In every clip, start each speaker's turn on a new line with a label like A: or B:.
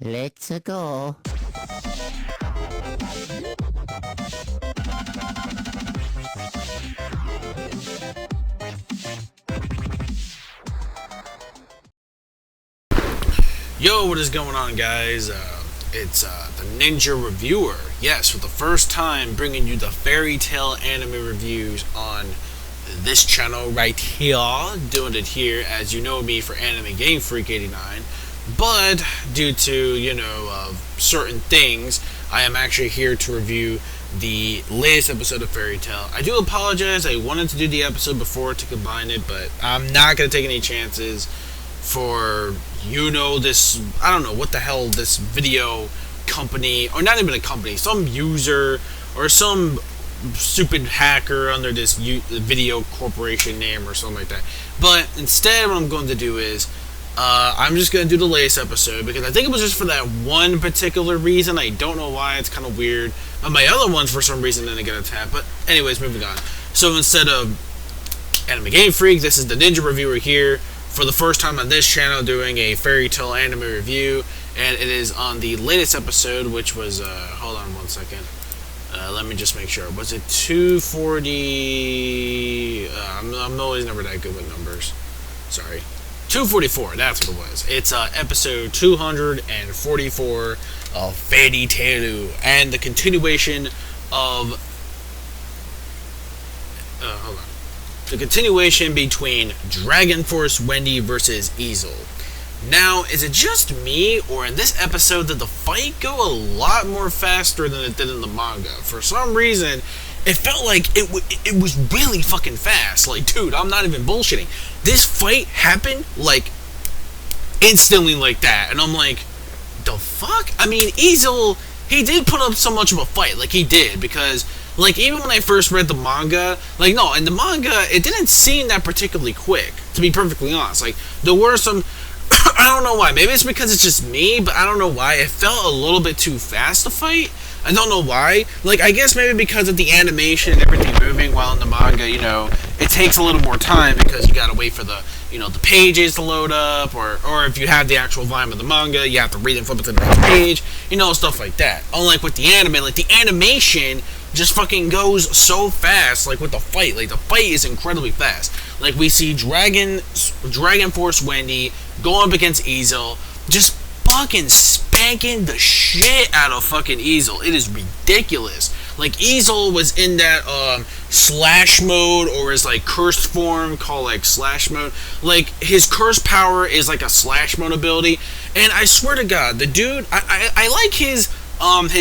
A: Let's go.
B: Yo, what is going on, guys? It's the Ninja Reviewer. Yes, for the first time, bringing you the fairy tale anime reviews on this channel right here. Doing it here, as you know me, for Anime Game Freak 89. But due to certain things, I am actually here to review the latest episode of Fairy Tail. I do apologize. I wanted to do the episode before to combine it, but I'm not gonna take any chances for this, I don't know what the hell this video company, or not even a company, some user or some stupid hacker under this video corporation name or something like that. But instead, what I'm going to do is I'm just going to do the latest episode, because I think it was just for that one particular reason. I don't know why. It's kind of weird. My other ones, for some reason, didn't get a tab. But anyways, moving on. So instead of Anime Game Freak, this is the Ninja Reviewer here, for the first time on this channel, doing a Fairy Tail anime review, and it is on the latest episode, which was, hold on one second, let me just make sure, was it 240, I'm always never that good with numbers, sorry, 244, that's what it was. It's, episode 244 of Fairy Tail, and the continuation of, hold on. The continuation between Dragon Force Wendy versus Easel. Now, is it just me, or in this episode did the fight go a lot more faster than it did in the manga? For some reason, it felt like it was really fucking fast. Like, dude, I'm not even bullshitting. This fight happened, like, instantly like that. And I'm like, the fuck? I mean, Easel, he did put up so much of a fight. Like, he did, because like, even when I first read the manga, like, no, in the manga, it didn't seem that particularly quick, to be perfectly honest. Like, there were some, I don't know why, maybe it's because it's just me, but I don't know why, it felt a little bit too fast to fight. I don't know why. Like, I guess maybe because of the animation and everything moving, while in the manga, it takes a little more time, because you gotta wait for the, the pages to load up, or if you have the actual volume of the manga, you have to read and flip it to the next page, stuff like that. Unlike with the anime, like, the animation just fucking goes so fast, like, with the fight. Like, the fight is incredibly fast. Like, we see Dragon Force Wendy go up against Easel, just fucking spanking the shit out of fucking Easel. It is ridiculous. Like, Easel was in that, slash mode, or his, like, cursed form called, like, slash mode. Like, his cursed power is, like, a slash mode ability. And I swear to God, the dude, I like his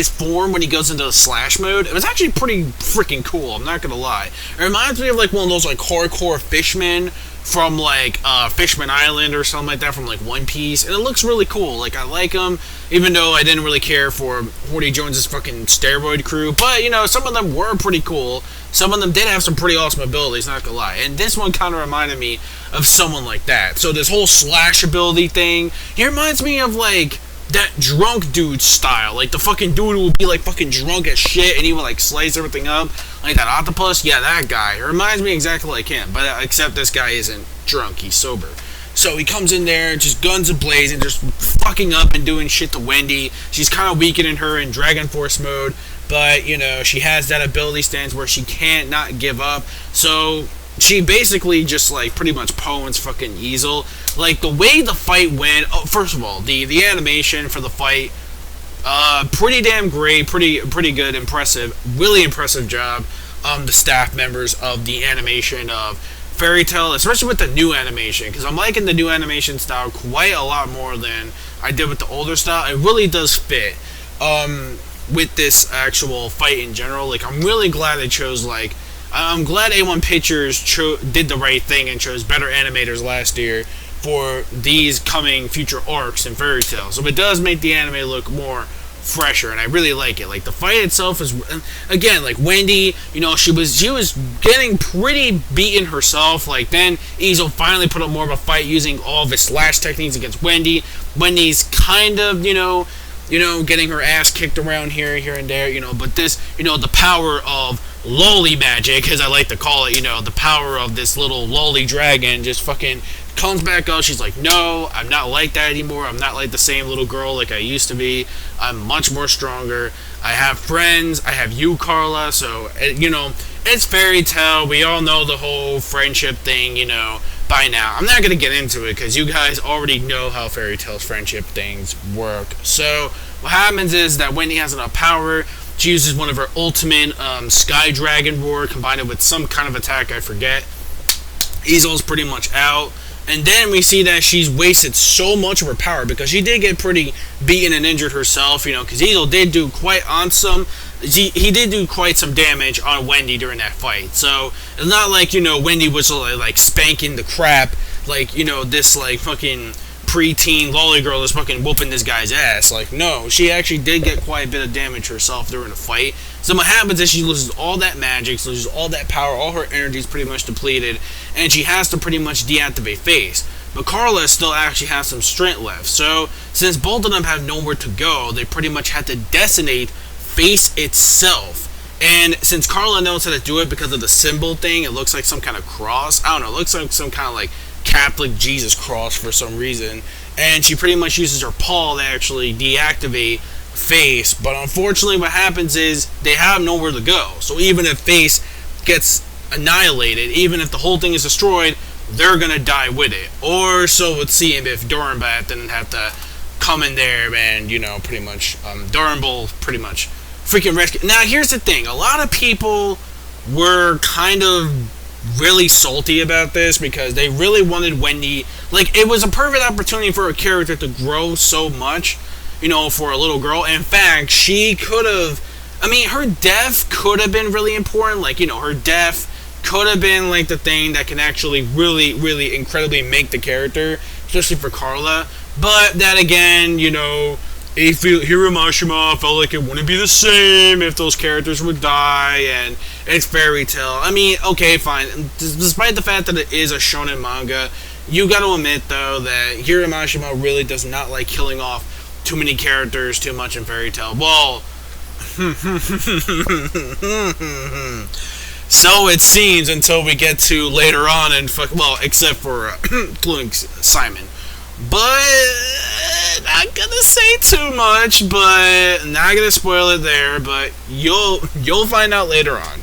B: form when he goes into the slash mode. It was actually pretty freaking cool, I'm not gonna lie. It reminds me of, like, one of those, like, hardcore fishmen from, like, Fishman Island or something like that, from, like, One Piece, and it looks really cool. Like, I like him, even though I didn't really care for Horty Jones's fucking steroid crew, but, some of them were pretty cool. Some of them did have some pretty awesome abilities, not gonna lie, and this one kind of reminded me of someone like that. So this whole slash ability thing, he reminds me of, like, that drunk dude style, like the fucking dude who would be like fucking drunk as shit and he would like slice everything up, like that octopus. Yeah, that guy. It reminds me exactly like him, but except this guy isn't drunk, he's sober. So he comes in there, just guns ablazing, just fucking up and doing shit to Wendy. She's kind of weakening her in Dragon Force mode, but she has that ability stance where she can't not give up. So she basically just, like, pretty much pwns fucking Easel. Like, the way the fight went, first of all, the animation for the fight, pretty damn great, pretty good, impressive, really impressive job, the staff members of the animation of Fairy Tail, especially with the new animation, because I'm liking the new animation style quite a lot more than I did with the older style. It really does fit, with this actual fight in general. Like, I'm really glad they chose, like, I'm glad A1 Pictures did the right thing and chose better animators last year for these coming future arcs in Fairy Tail. So it does make the anime look more fresher, and I really like it. Like, the fight itself is, again, like, Wendy, she was getting pretty beaten herself. Like, then Easel finally put up more of a fight using all of his slash techniques against Wendy. Wendy's kind of, getting her ass kicked around here and there, but this, the power of lolly magic, as I like to call it, the power of this little lolly dragon just fucking comes back up. She's like, no, I'm not like that anymore. I'm not like the same little girl like I used to be. I'm much more stronger. I have friends. I have you, Carla. So, it's fairy tale. We all know the whole friendship thing, by now. I'm not going to get into it because you guys already know how fairy tales friendship things work. So, what happens is that Wendy has enough power. She uses one of her ultimate Sky Dragon Roar combined it with some kind of attack, I forget. Easel's pretty much out. And then we see that she's wasted so much of her power because she did get pretty beaten and injured herself, because Easel did do quite he did do quite some damage on Wendy during that fight. So it's not like, Wendy was like spanking the crap like, this like fucking preteen lolly girl is fucking whooping this guy's ass. Like, no, she actually did get quite a bit of damage herself during the fight. So what happens is she loses all that magic, she loses all that power, all her energy is pretty much depleted, and she has to pretty much deactivate Face. But Carla still actually has some strength left. So since both of them have nowhere to go, they pretty much have to decimate Face itself. And since Carla knows how to do it because of the symbol thing, it looks like some kind of cross. I don't know, it looks like some kind of like Catholic Jesus cross for some reason. And she pretty much uses her paw to actually deactivate Face. But unfortunately what happens is they have nowhere to go. So even if Face gets annihilated, even if the whole thing is destroyed, they're gonna die with it. Or so it would seem if Doranbat didn't have to come in there and, pretty much, Doranbull pretty much freaking rescue. Now here's the thing, a lot of people were kind of really salty about this because they really wanted Wendy, like, it was a perfect opportunity for a character to grow so much, for a little girl. In fact, she could have, her death could have been really important, like, her death could have been like the thing that can actually really, really incredibly make the character, especially for Carla. But that again, Hiromashima felt like it wouldn't be the same if those characters would die, and it's fairy tale. Okay, fine. Despite the fact that it is a shonen manga, you gotta admit though that Hiromashima really does not like killing off too many characters too much in fairy tale. Well, so it seems until we get to later on and except for including Simon. But not gonna say too much, but not gonna spoil it there, but you'll find out later on.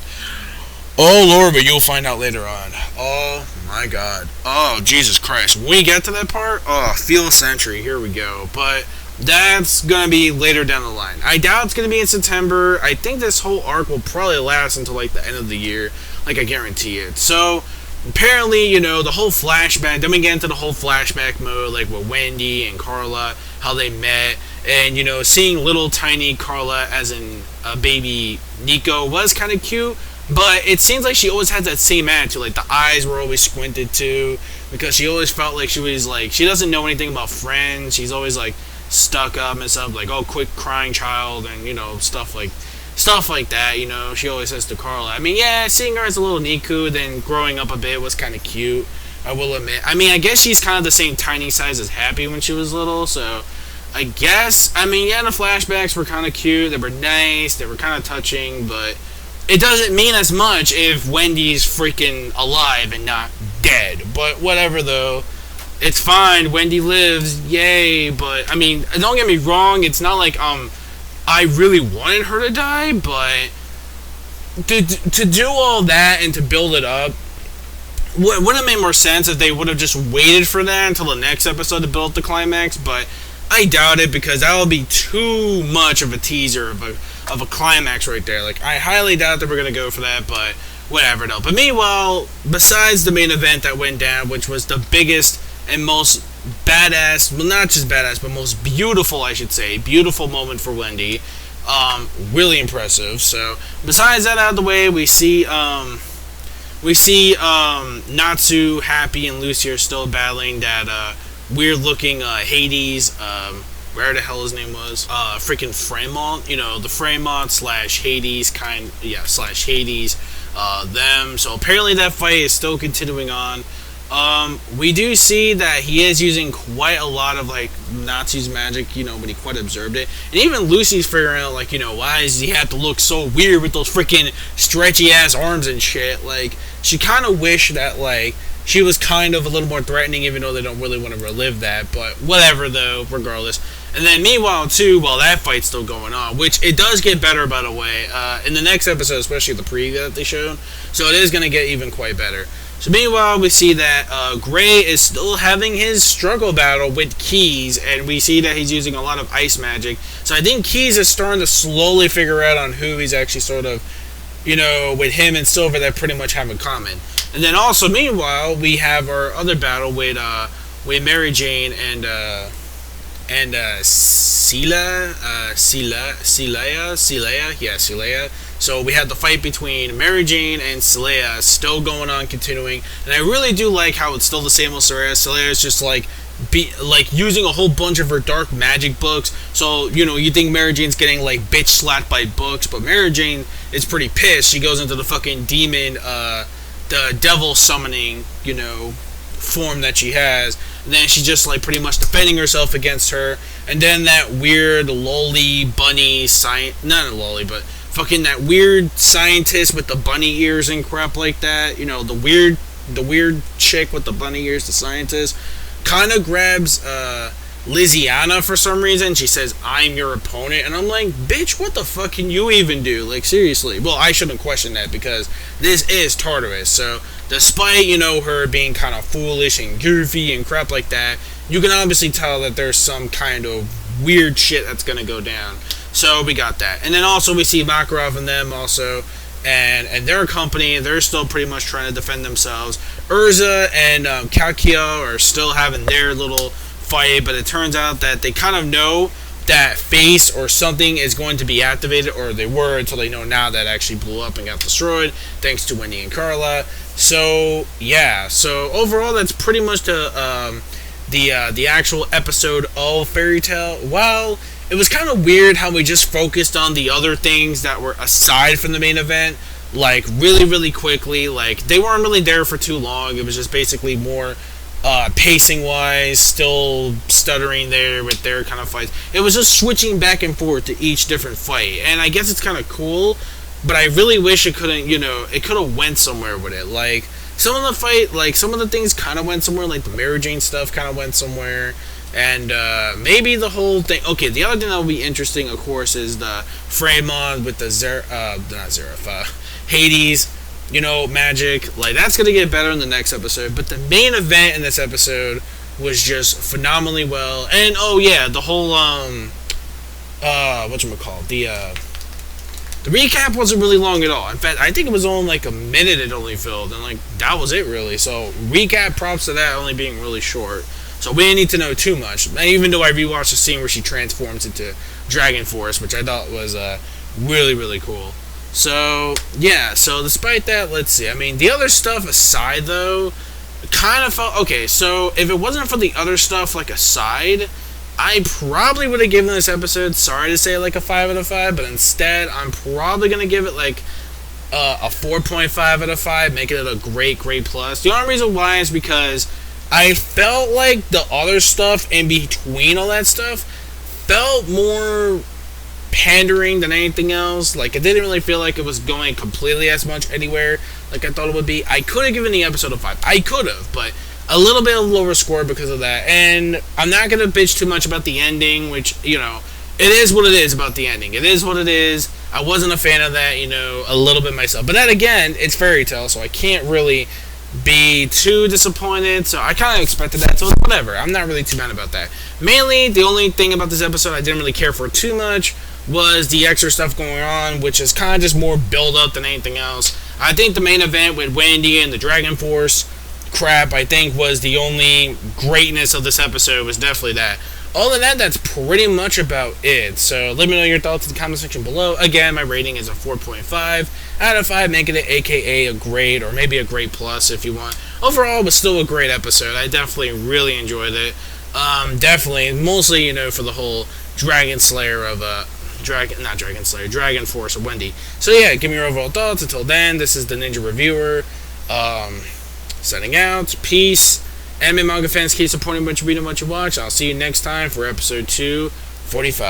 B: Oh Lord, but you'll find out later on. Oh my God. Oh Jesus Christ. When we get to that part, feel a century, here we go. But that's gonna be later down the line. I doubt it's gonna be in September. I think this whole arc will probably last until like the end of the year. Like, I guarantee it. So apparently, the whole flashback, then we get into the whole flashback mode, like with Wendy and Carla, how they met, and, seeing little tiny Carla as in a baby Nico was kind of cute, but it seems like she always had that same attitude, like the eyes were always squinted too, because she always felt like she was like, she doesn't know anything about friends, she's always like stuck up and stuff, like, oh, quick crying child, and, stuff like that, she always says to Carla. Yeah, seeing her as a little Niku, then growing up a bit was kind of cute, I will admit. I guess she's kind of the same tiny size as Happy when she was little, so I guess, the flashbacks were kind of cute, they were nice, they were kind of touching, but it doesn't mean as much if Wendy's freaking alive and not dead. But whatever, though. It's fine, Wendy lives, yay, but, don't get me wrong, it's not like, I really wanted her to die, but to do all that and to build it up, wouldn't have made more sense if they would have just waited for that until the next episode to build up the climax, but I doubt it, because that would be too much of a teaser of a climax right there. Like, I highly doubt that we're going to go for that, but whatever, though. But meanwhile, besides the main event that went down, which was the biggest and most badass, well, not just badass, but most beautiful, I should say, beautiful moment for Wendy. Really impressive. So, besides that out of the way, we see Natsu, Happy, and Lucy are still battling that weird-looking Hades. Where the hell his name was? Freaking Fremont. The Fremont / Hades / Hades. Them. So apparently that fight is still continuing on. We do see that he is using quite a lot of, like, Natsu's magic, when he quite observed it. And even Lucy's figuring out, like, why does he have to look so weird with those freaking stretchy-ass arms and shit? Like, she kind of wished that, like, she was kind of a little more threatening, even though they don't really want to relive that. But whatever, though, regardless. And then meanwhile, too, while that fight's still going on, which it does get better, by the way, in the next episode, especially the preview that they showed. So it is going to get even quite better. So meanwhile, we see that Gray is still having his struggle battle with Keys, and we see that he's using a lot of ice magic. So I think Keys is starting to slowly figure out on who he's actually sort of, with him and Silver that pretty much have in common. And then also, meanwhile, we have our other battle with Mary Jane and Celia. So we had the fight between Mary Jane and Celia still going on, continuing. And I really do like how it's still the same with Celia. Celia is just like using a whole bunch of her dark magic books. So, you think Mary Jane's getting like bitch slapped by books, but Mary Jane is pretty pissed. She goes into the fucking demon, the devil summoning, form that she has. And then she's just like pretty much defending herself against her. And then that weird lolly bunny not a lolly, but fucking that weird scientist with the bunny ears and crap like that. The weird chick with the bunny ears, the scientist, kind of grabs Liziana for some reason. She says, "I'm your opponent," and I'm like, bitch, what the fuck can you even do? Like, seriously. Well, I shouldn't question that because this is Tartarus. So despite her being kind of foolish and goofy and crap like that, you can obviously tell that there's some kind of weird shit that's gonna go down. So we got that. And then also we see Makarov and them also, and their company, they're still pretty much trying to defend themselves. Urza and Kalkia are still having their little fight, but it turns out that they kind of know that Face or something is going to be activated, or they were until they know now that it actually blew up and got destroyed, thanks to Wendy and Carla. So yeah, so overall that's pretty much the actual episode of Fairy Tail. Well, it was kind of weird how we just focused on the other things that were aside from the main event, like really, really quickly. Like they weren't really there for too long. It was just basically more pacing wise, still stuttering there with their kind of fights. It was just switching back and forth to each different fight, and I guess it's kind of cool, but I really wish it couldn't, it could have went somewhere with it. Like some of the things kind of went somewhere, like the Mary Jane stuff kind of went somewhere. And maybe the whole thing. Okay, the other thing that will be interesting, of course, is the Fremon with the Hades, magic. Like that's gonna get better in the next episode. But the main event in this episode was just phenomenally well. And oh yeah, the whole whatchamacallit, the recap wasn't really long at all. In fact, I think it was only like a minute it only filled, and like that was it really. So recap, props to that only being really short. So we didn't need to know too much. Even though I rewatched the scene where she transforms into Dragon Force, which I thought was really, really cool. So, yeah. So despite that, let's see. I mean, the other stuff aside, though, kind of felt... Okay, so if it wasn't for the other stuff, like, aside, I probably would have given this episode, sorry to say, like a 5 out of 5, but instead, I'm probably going to give it, like, a 4.5 out of 5, making it a great, great plus. The only reason why is because I felt like the other stuff in between all that stuff felt more pandering than anything else. Like, it didn't really feel like it was going completely as much anywhere like I thought it would be. I could have given the episode a 5. I could have, but a little bit of a lower score because of that. And I'm not going to bitch too much about the ending, which, it is what it is about the ending. It is what it is. I wasn't a fan of that, a little bit myself. But then again, it's Fairy Tail, so I can't really be too disappointed, so I kind of expected that, so whatever. I'm not really too mad about that. Mainly, the only thing about this episode I didn't really care for too much was the extra stuff going on, which is kind of just more build-up than anything else. I think the main event with Wendy and the Dragon Force crap, I think, was the only greatness of this episode, was definitely that. Other than that, that's pretty much about it. So let me know your thoughts in the comment section below. Again, my rating is a 4.5 out of 5, making it aka a grade, or maybe a grade plus if you want. Overall, it was still a great episode. I definitely really enjoyed it. Definitely, mostly, for the whole Dragon Force of Wendy. So yeah, give me your overall thoughts. Until then, this is the Ninja Reviewer, signing out. Peace. Anime manga fans, keep supporting what you read and what you watch. I'll see you next time for episode 245.